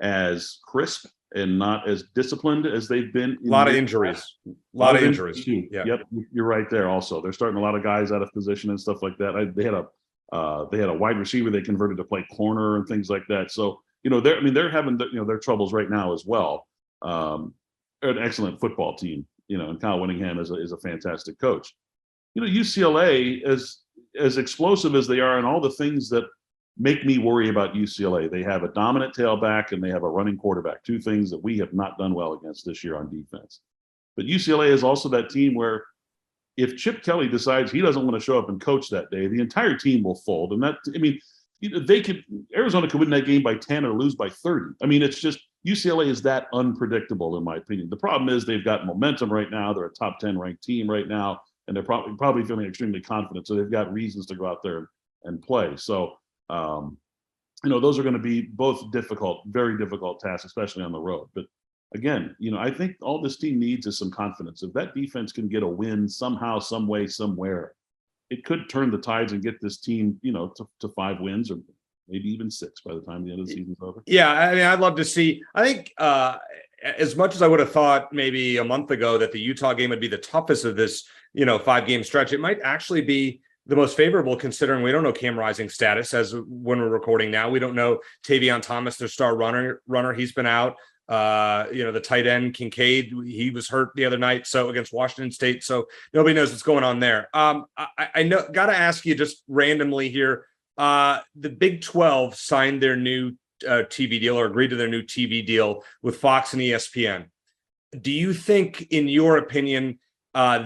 as crisp and not as disciplined as they've been. A lot of injuries. A lot of injuries. Yeah. Yep, you're right there. Also, they're starting a lot of guys out of position and stuff like that. They had a wide receiver they converted to play corner and things like that. So they're having their troubles right now as well. An excellent football team, and Kyle Whittingham is a fantastic coach. UCLA, as explosive as they are, and all the things that make me worry about UCLA. They have a dominant tailback and they have a running quarterback, 2 things that we have not done well against this year on defense. But UCLA is also that team where if Chip Kelly decides he doesn't want to show up and coach that day, the entire team will fold. And Arizona could win that game by 10 or lose by 30. It's just UCLA is that unpredictable, in my opinion. The problem is they've got momentum right now. They're a top 10 ranked team right now, and they're probably feeling extremely confident. So they've got reasons to go out there and play. So, those are going to be both very difficult tasks, especially on the road. But again, I think all this team needs is some confidence. If that defense can get a win somehow, some way, somewhere, it could turn the tides and get this team, to 5 wins or maybe even 6 by the time the end of the season's over. Yeah, I'd love to see. I think as much as I would have thought maybe a month ago that the Utah game would be the toughest of this, 5-game stretch, it might actually be the most favorable, considering we don't know Cam Rising's status as when we're recording now. We don't know Tavion Thomas, their star runner. He's been out. The tight end Kincaid, he was hurt the other night, so against Washington State. So nobody knows what's going on there. I know. Got to ask you just randomly here. The Big 12 signed their new TV deal, or agreed to their new TV deal with Fox and ESPN. Do you think, in your opinion,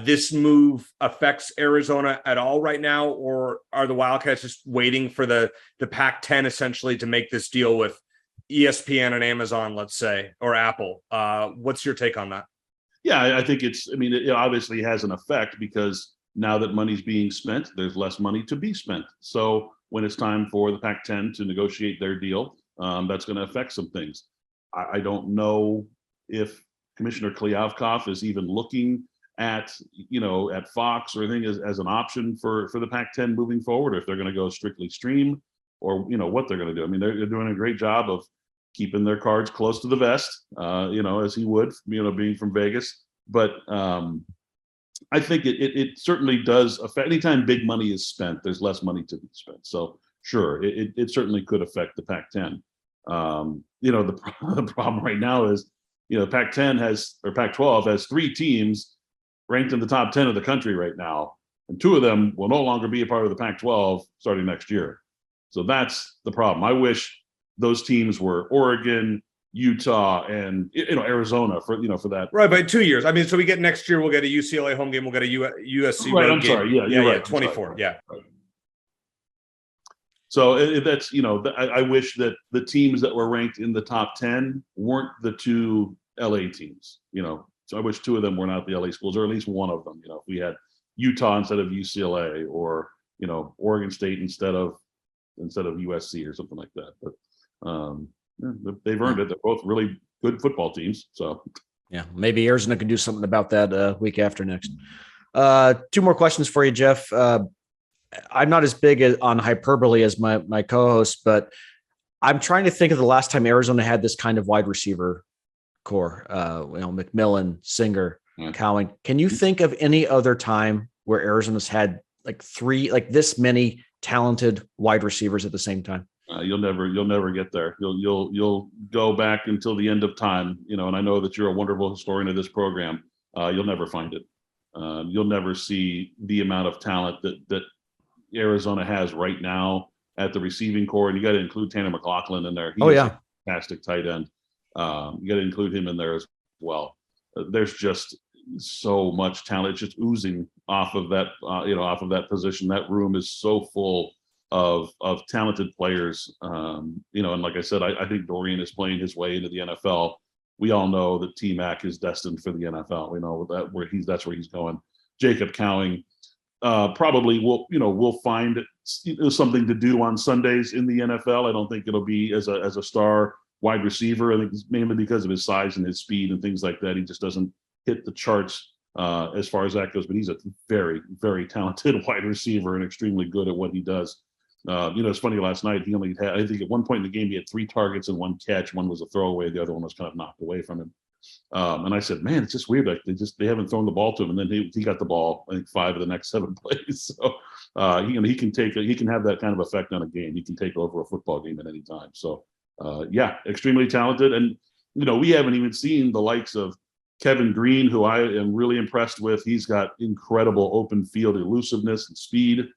this move affects Arizona at all right now, or are the Wildcats just waiting for the Pac-10 essentially to make this deal with ESPN and Amazon, let's say, or Apple? What's your take on that? Yeah, I think it obviously has an effect because now that money's being spent, there's less money to be spent. So when it's time for the Pac-10 to negotiate their deal, that's going to affect some things. I don't know if Commissioner Kliavkoff is even looking at Fox or anything as an option for the Pac-10 moving forward, or if they're going to go strictly stream, or what they're going to do. They're doing a great job of keeping their cards close to the vest, as he would, being from Vegas. But I think it certainly does affect. Anytime big money is spent, there's less money to be spent. So sure, it certainly could affect the Pac-10. The problem right now is, Pac-12 has 3 teams ranked in the top 10 of the country right now, and 2 of them will no longer be a part of the Pac-12 starting next year. So that's the problem. I wish those teams were Oregon, Utah, and Arizona for that. Right, by 2 years. So we get next year, we'll get a UCLA home game, we'll get a USC right, road I'm game. sorry. Yeah, you're right. 24. Yeah. Right. So that's, I wish that the teams that were ranked in the top 10 weren't the two LA teams, so I wish two of them were not the LA schools, or at least one of them. If we had Utah instead of UCLA, or, Oregon State instead of USC or something like that. But they've earned it. They're both really good football teams. So yeah, maybe Arizona can do something about that week after next. Two more questions for you, Jeff. I'm not as big on hyperbole as my co-host, but I'm trying to think of the last time Arizona had this kind of wide receiver core. McMillan, Singer, Cowing. Can you think of any other time where Arizona's had like this many talented wide receivers at the same time? You'll never get there. You'll go back until the end of time, and I know that you're a wonderful historian of this program. You'll never find it. You'll never see the amount of talent that Arizona has right now at the receiving core, and you got to include Tanner McLaughlin in there. He's a fantastic tight end. You got to include him in there as well. There's just so much talent. It's just oozing off of that, off of that position. That room is so full of talented players. And like I said, I think Dorian is playing his way into the NFL. We all know that T-Mac is destined for the NFL. We know that that's where he's going. Jacob Cowing probably will find something to do on Sundays in the NFL. I don't think it'll be as a star wide receiver. I think it's mainly because of his size and his speed and things like that. He just doesn't hit the charts as far as that goes, but he's a very, very talented wide receiver and extremely good at what he does. It's funny, last night he only had, I think at one point in the game, he had 3 targets and 1 catch. One was a throwaway. The other one was kind of knocked away from him. And I said, man, it's just weird. Like they haven't thrown the ball to him. And then he got the ball, I think 5 of the next 7 plays. So he can have that kind of effect on a game. He can take over a football game at any time. So extremely talented. And, we haven't even seen the likes of Kevin Green, who I am really impressed with. He's got incredible open field elusiveness and speed.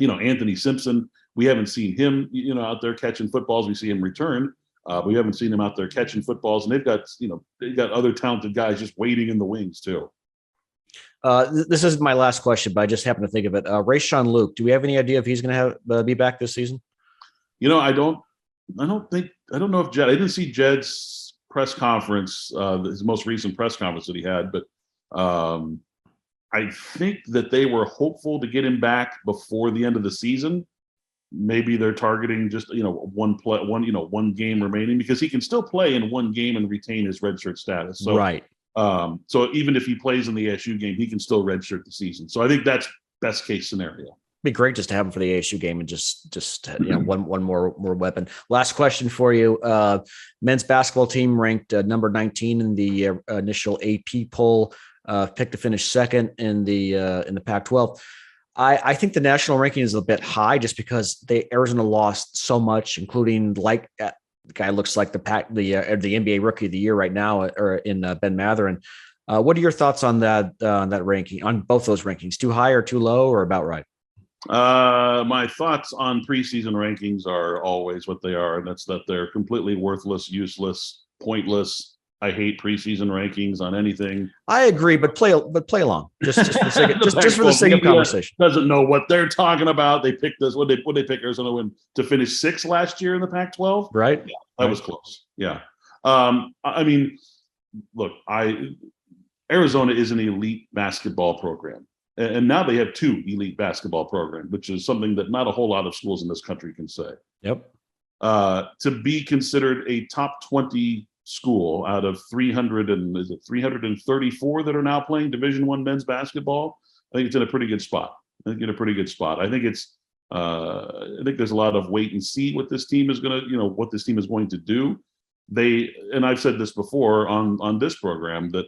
Anthony Simpson, we haven't seen him, out there catching footballs. We see him return. We haven't seen him out there catching footballs, and they've got other talented guys just waiting in the wings too. This is my last question, but I just happened to think of it. Rayshawn Luke, do we have any idea if he's going to be back this season? I don't know if Jed. I didn't see Jed's press conference, his most recent press conference that he had, but I think that they were hopeful to get him back before the end of the season. Maybe they're targeting just one game remaining, because he can still play in one game and retain his redshirt status. So, right. So even if he plays in the ASU game, he can still redshirt the season. So I think that's best case scenario. Be great just to have him for the ASU game and just one more weapon. Last question for you. Men's basketball team ranked number 19 in the initial AP poll, picked to finish second in the Pac-12. I think the national ranking is a bit high just because Arizona lost so much, including the guy looks like the NBA Rookie of the Year right now, or in Ben Matherin. What are your thoughts on that ranking, on both those rankings? Too high or too low, or about right? My thoughts on preseason rankings are always what they are, and that's that they're completely worthless, useless, pointless. I hate preseason rankings on anything. I agree, but play along just for the sake of, just for the sake of conversation. Doesn't know what they're talking about. They picked this. What they pick Arizona win to finish 6th last year in the Pac-12, right? Yeah, that was close. Yeah. I mean, look, Arizona is an elite basketball program, and now they have 2 elite basketball programs, which is something that not a whole lot of schools in this country can say. Yep. To be considered a top 20 school out of 334 that are now playing Division I men's basketball, I think it's in a pretty good spot. I think there's a lot of wait and see what this team is going to do. And I've said this before on this program, that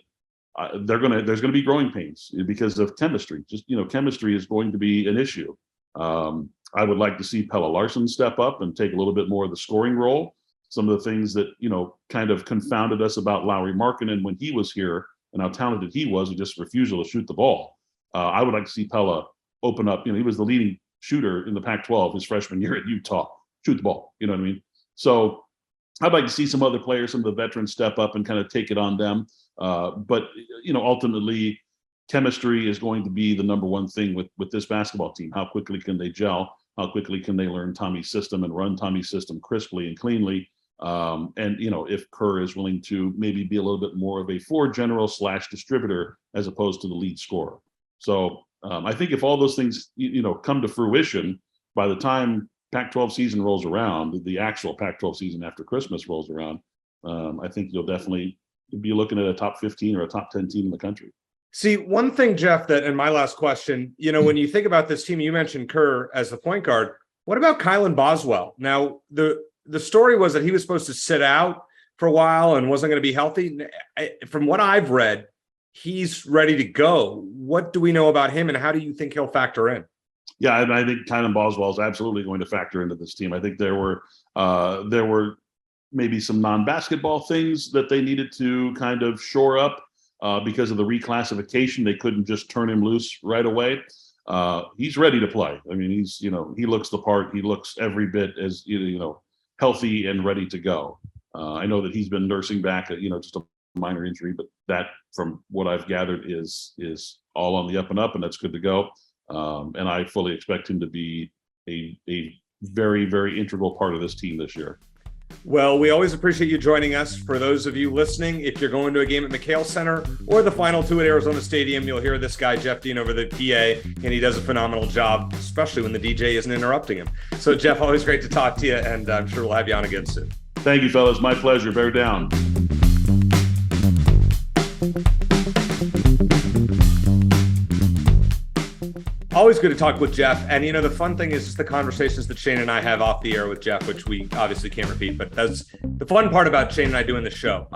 there's going to be growing pains because of chemistry. Chemistry is going to be an issue. I would like to see Pella Larson step up and take a little bit more of the scoring role. Some of the things that, kind of confounded us about Lowry Markkanen when he was here and how talented he was, and just refusal to shoot the ball. I would like to see Pella open up. He was the leading shooter in the Pac-12 his freshman year at Utah. Shoot the ball. You know what I mean? So I'd like to see some other players, some of the veterans step up and kind of take it on them. But ultimately, chemistry is going to be the number one thing with this basketball team. How quickly can they gel? How quickly can they learn Tommy's system and run Tommy's system crisply and cleanly? And if Kerr is willing to maybe be a little bit more of a floor general / distributor as opposed to the lead scorer. So I think if all those things come to fruition by the time Pac-12 season rolls around, the actual Pac-12 season after Christmas rolls around, I think you'll definitely be looking at a top 15 or a top 10 team in the country. See, one thing, Jeff, that in my last question, when you think about this team, you mentioned Kerr as the point guard. What about Kylan Boswell? Now, the story was that he was supposed to sit out for a while and wasn't going to be healthy. From what I've read, he's ready to go. What do we know about him, and how do you think he'll factor in? Yeah, I think Kylan Boswell is absolutely going to factor into this team. I think there were maybe some non-basketball things that they needed to kind of shore up because of the reclassification. They couldn't just turn him loose right away. He's ready to play. I mean, he looks the part. He looks every bit as healthy and ready to go. I know that he's been nursing back just a minor injury, but that, from what I've gathered, is all on the up and up, and that's good to go. And I fully expect him to be a very, very integral part of this team this year. Well, we always appreciate you joining us. For those of you listening, if you're going to a game at McHale Center or the final two at Arizona Stadium, you'll hear this guy, Jeff Dean, over the PA, and he does a phenomenal job, especially when the DJ isn't interrupting him. So, Jeff, always great to talk to you, and I'm sure we'll have you on again soon. Thank you, fellas. My pleasure. Bear down. Always good to talk with Jeff. And, the fun thing is just the conversations that Shane and I have off the air with Jeff, which we obviously can't repeat. But that's the fun part about Shane and I doing the show,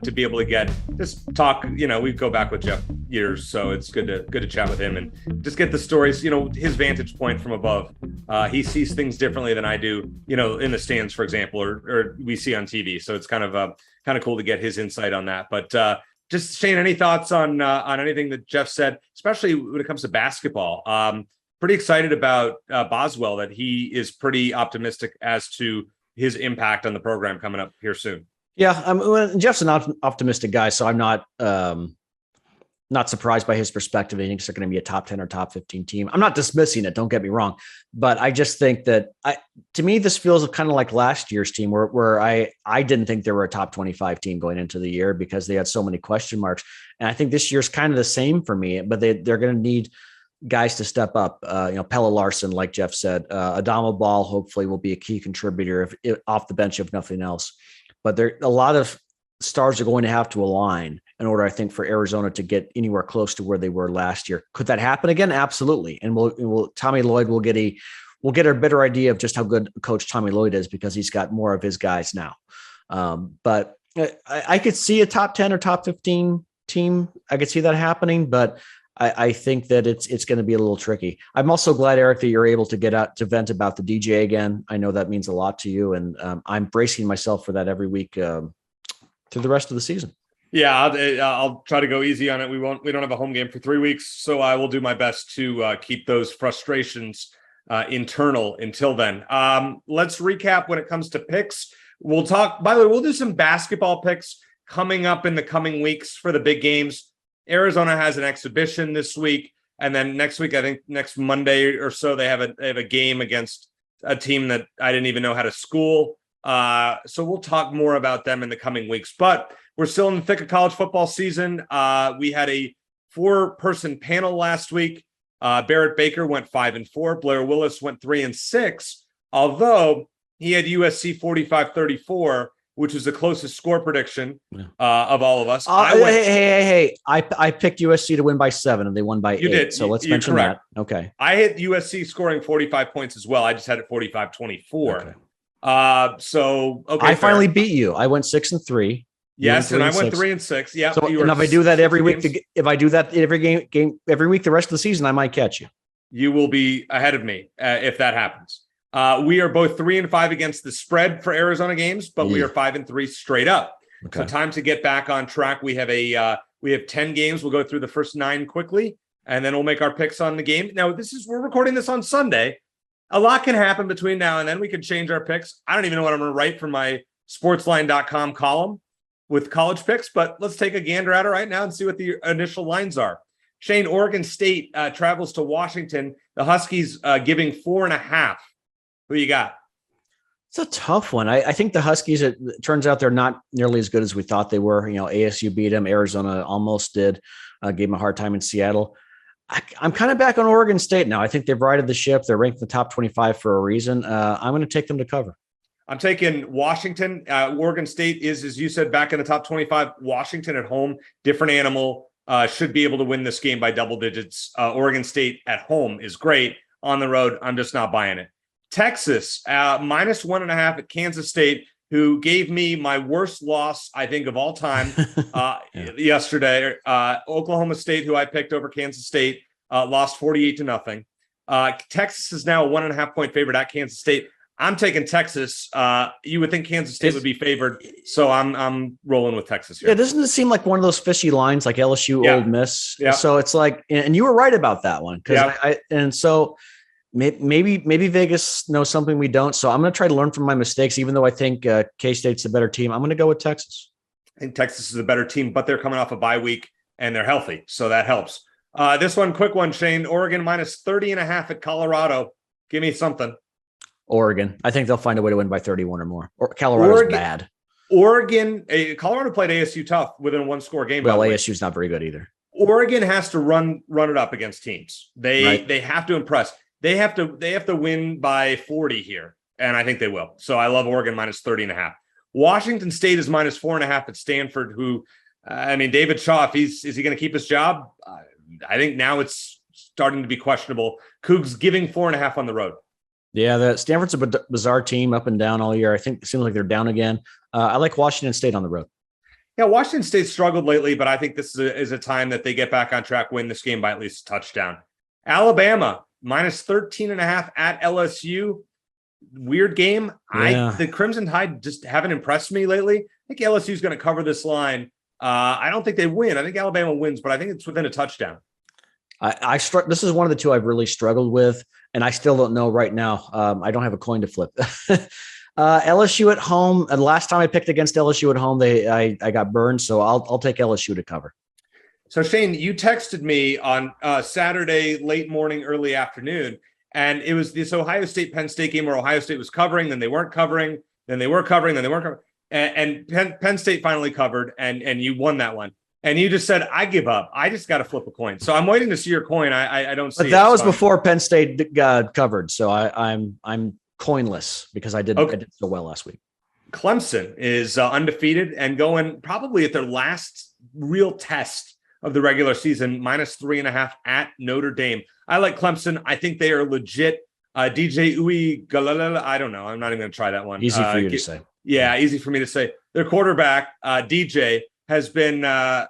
to be able to get just talk. We go back with Jeff years, so it's good to chat with him and just get the stories, his vantage point from above. He sees things differently than I do, in the stands, for example, or we see on TV. So it's kind of cool to get his insight on that. But just, Shane, any thoughts on anything that Jeff said, especially when it comes to basketball? Pretty excited about Boswell, that he is pretty optimistic as to his impact on the program coming up here soon. Yeah, Jeff's an optimistic guy, so I'm not surprised by his perspective. He thinks they're going to be a top 10 or top 15 team. I'm not dismissing it, don't get me wrong, but I just think that to me, this feels kind of like last year's team where I didn't think they were a top 25 team going into the year because they had so many question marks. And I think this year's kind of the same for me, but they're going to need guys to step up. Pella Larson, like Jeff said, Adama Ball hopefully will be a key contributor if off the bench, if nothing else. But a lot of stars are going to have to align in order, I think, for Arizona to get anywhere close to where they were last year. Could that happen again? Absolutely. And Tommy Lloyd will get a better idea of just how good Coach Tommy Lloyd is because he's got more of his guys now. But I could see a top 10 or top 15 team. I could see that happening, but I think that it's going to be a little tricky. I'm also glad, Eric, that you're able to get out to vent about the DJ again. I know that means a lot to you, and I'm bracing myself for that every week through the rest of the season. Yeah, I'll try to go easy on it. We don't have a home game for 3 weeks, so I will do my best to keep those frustrations internal until then. Let's recap when it comes to picks. We'll talk, by the way, we'll do some basketball picks coming up in the coming weeks for the big games. Arizona has an exhibition this week, and then next week, I think next Monday or so, they have a game against a team that I didn't even know how to school. So we'll talk more about them in the coming weeks. But we're still in the thick of college football season. We had a 4-person panel last week. Barrett Baker went 5-4. Blair Willis went 3-6. Although he had USC 45-34. Which was the closest score prediction of all of us. Hey! I picked USC to win by 7, and they won by 8. You did. So let's mention correct. that. Okay. I hit USC scoring 45 points as well. I just had it 45-24. Okay. I finally beat you. I went 6-3. Yes, and I went 3-6. Yeah. So, and if I do that every week, if I do that every game every week, the rest of the season, I might catch you. You will be ahead of me if that happens. We are both 3-5 against the spread for Arizona games, but we are 5-3 straight up. Okay. So time to get back on track. We have 10 games. We'll go through the first 9 quickly, and then we'll make our picks on the game. Now, we're recording this on Sunday. A lot can happen between now and then. We can change our picks. I don't even know what I'm going to write for my sportsline.com column with college picks, but let's take a gander at it right now and see what the initial lines are. Shane, Oregon State travels to Washington. The Huskies giving 4.5 Who you got? It's a tough one. I think the Huskies, it turns out they're not nearly as good as we thought they were. ASU beat them. Arizona almost did, gave them a hard time in Seattle. I'm kind of back on Oregon State now. I think they've righted the ship. They're ranked in the top 25 for a reason. I'm going to take them to cover. I'm taking Washington. Oregon State is, as you said, back in the top 25. Washington at home, different animal, should be able to win this game by double digits. Oregon State at home is great. On the road, I'm just not buying it. Texas, -1.5 at Kansas State, who gave me my worst loss, I think, of all time yesterday. Oklahoma State, who I picked over Kansas State, lost 48-0. Texas is now a 1.5 point favorite at Kansas State. I'm taking Texas. You would think Kansas State would be favored, so I'm rolling with Texas here. Yeah, doesn't it seem like one of those fishy lines like LSU, Ole Miss? Yeah. So it's like, and you were right about that one because maybe Vegas knows something we don't. So I'm going to try to learn from my mistakes, even though I think K-State's a better team. I'm going to go with Texas. I think Texas is a better team, but they're coming off a bye week and they're healthy, so that helps. This one, quick one, Shane. Oregon -30.5 at Colorado. Give me something. Oregon. I think they'll find a way to win by 31 or more. Or Colorado's bad. Colorado played ASU tough within a one-score game. Well, ASU's not very good either. Oregon has to run it up against teams. They have to impress. They have to win by 40 here, and I think they will. So I love Oregon -30.5. Washington State is -4.5 at Stanford. Who, David Shaw, is he going to keep his job? I think now it's starting to be questionable. Cougs giving 4.5 on the road. Yeah, the Stanford's a bizarre team, up and down all year. I think it seems like they're down again. I like Washington State on the road. Yeah, Washington State struggled lately, but I think this is a time that they get back on track, win this game by at least a touchdown. Alabama -13.5 at LSU. Weird game. Yeah. The Crimson Tide just haven't impressed me lately. I think LSU is going to cover this line. I don't think they win. I think Alabama wins, but I think it's within a touchdown. This is one of the two I've really struggled with, and I still don't know right now. I don't have a coin to flip. LSU at home. And last time I picked against LSU at home, I got burned. So I'll take LSU to cover. So Shane, you texted me on Saturday, late morning, early afternoon, and it was this Ohio State Penn State game where Ohio State was covering, then they weren't covering, then they were covering, then they weren't covering, and Penn State finally covered, and you won that one. And you just said, I give up. I just got to flip a coin. So I'm waiting to see your coin. I don't see. But that was before Penn State got covered. So I'm coinless because I did so well last week. Clemson is undefeated and going probably at their last real test of the regular season, -3.5 at Notre Dame. I like Clemson. I think they are legit. DJ Uiagalelei, I don't know. I'm not even going to try that one. Easy for you to say. Yeah, easy for me to say. Their quarterback, DJ, has been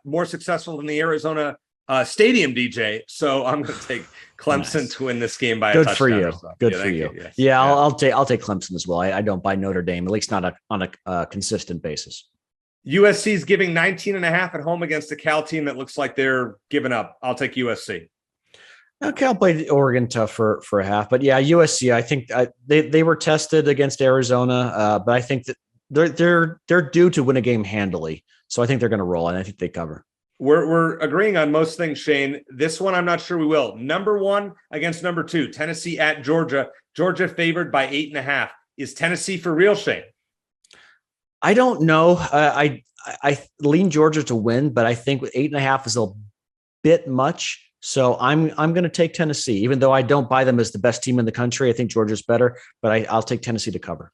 more successful than the Arizona Stadium DJ. So I'm going to take Clemson to win this game by a touchdown. Good for you. Yes. Yeah, I'll take Clemson as well. I don't buy Notre Dame, at least not on a consistent basis. USC is giving 19.5 at home against a Cal team that looks like they're giving up. I'll take USC. Cal played Oregon tough for a half, but yeah, USC. I think they were tested against Arizona, but I think that they're due to win a game handily. So I think they're going to roll, and I think they cover. We're agreeing on most things, Shane. This one, I'm not sure we will. Number 1 against number 2, Tennessee at Georgia. Georgia favored by 8.5. Is Tennessee for real, Shane? I don't know. I lean Georgia to win, but I think 8.5 is a bit much. So I'm going to take Tennessee, even though I don't buy them as the best team in the country. I think Georgia's better, but I'll take Tennessee to cover.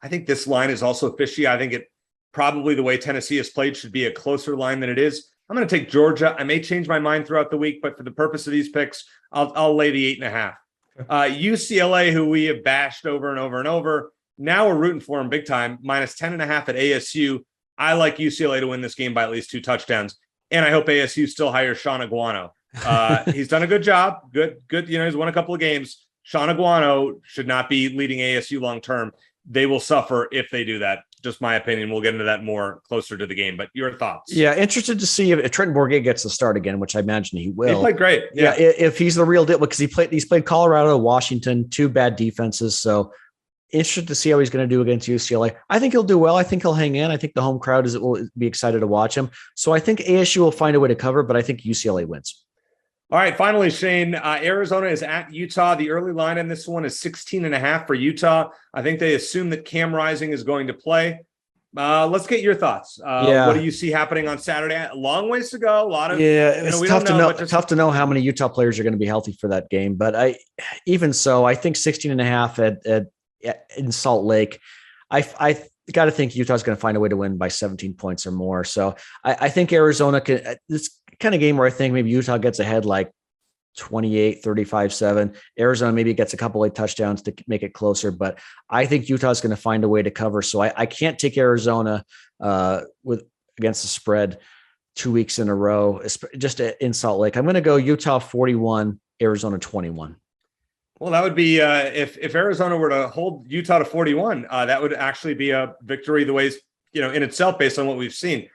I think this line is also fishy. I think it probably the way Tennessee has played should be a closer line than it is. I'm going to take Georgia. I may change my mind throughout the week, but for the purpose of these picks, I'll lay the 8.5. UCLA, who we have bashed over and over and over, now we're rooting for them big time. -10.5 at ASU. I like UCLA to win this game by at least 2 touchdowns, and I hope ASU still hires Sean Aguano. He's done a good job. Good. He's won a couple of games. Sean Aguano should not be leading ASU long term. They will suffer if they do that. Just my opinion. We'll get into that more closer to the game. But your thoughts? Yeah, interested to see if Trenton Bourguet gets the start again, which I imagine he will. He played great. Yeah, if he's the real deal, because he's played Colorado, Washington, 2 bad defenses. So interested to see how he's going to do against UCLA. I think he'll do well. I think he'll hang in. I think the home crowd will be excited to watch him. So I think ASU will find a way to cover, but I think UCLA wins. All right, finally, Shane, Arizona is at Utah. The early line in this one is 16.5 for Utah. I think they assume that Cam Rising is going to play. Let's get your thoughts. What do you see happening on Saturday? A long ways to go. A lot of it's tough to know how many Utah players are going to be healthy for that game. But I think 16.5 in Salt Lake. I got to think Utah's going to find a way to win by 17 points or more. So I think Arizona can. This kind of game where I think maybe Utah gets ahead like 28, 35-7. Arizona maybe gets a couple of touchdowns to make it closer, but I think Utah's going to find a way to cover. So I can't take Arizona against the spread 2 weeks in a row, just in Salt Lake. I'm going to go Utah 41, Arizona 21. Well, that would be if Arizona were to hold Utah to 41, that would actually be a victory the ways, in itself, based on what we've seen.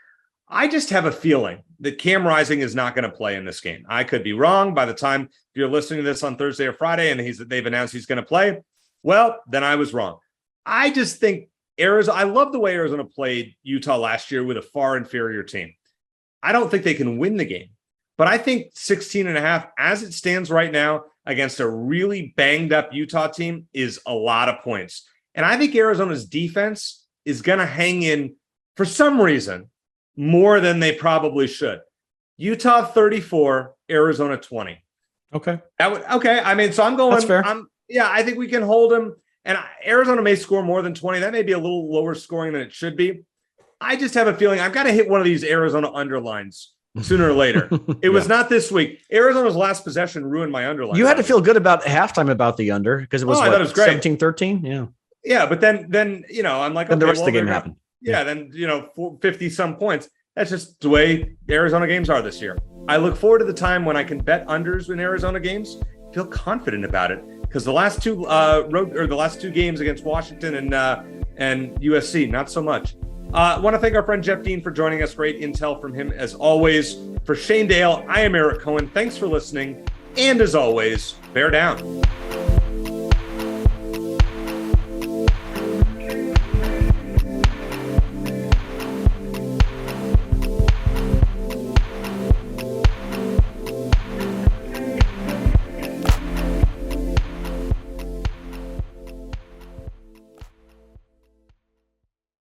I just have a feeling that Cam Rising is not going to play in this game. I could be wrong. By the time you're listening to this on Thursday or Friday and they've announced he's going to play, well, then I was wrong. I just think I love the way Arizona played Utah last year with a far inferior team. I don't think they can win the game, but I think 16.5 as it stands right now against a really banged up Utah team is a lot of points. And I think Arizona's defense is going to hang in for some reason more than they probably should. Utah 34, Arizona 20. Okay. I mean, so I'm going. That's fair. I think we can hold them. And Arizona may score more than 20. That may be a little lower scoring than it should be. I just have a feeling I've got to hit one of these Arizona underlines sooner or later. It was not this week. Arizona's last possession ruined my underline. You had to feel good about halftime about the under because it was, I thought it was great. 17-13. Yeah. Yeah. But then, I'm like, and the rest of the game happened. Yeah. Then, 50 some points. That's just the way Arizona games are this year. I look forward to the time when I can bet unders in Arizona games, feel confident about it, because the last two games against Washington and USC, not so much. I want to thank our friend Jeff Dean for joining us. Great intel from him as always. For Shane Dale, I am Eric Cohen. Thanks for listening. And as always, bear down.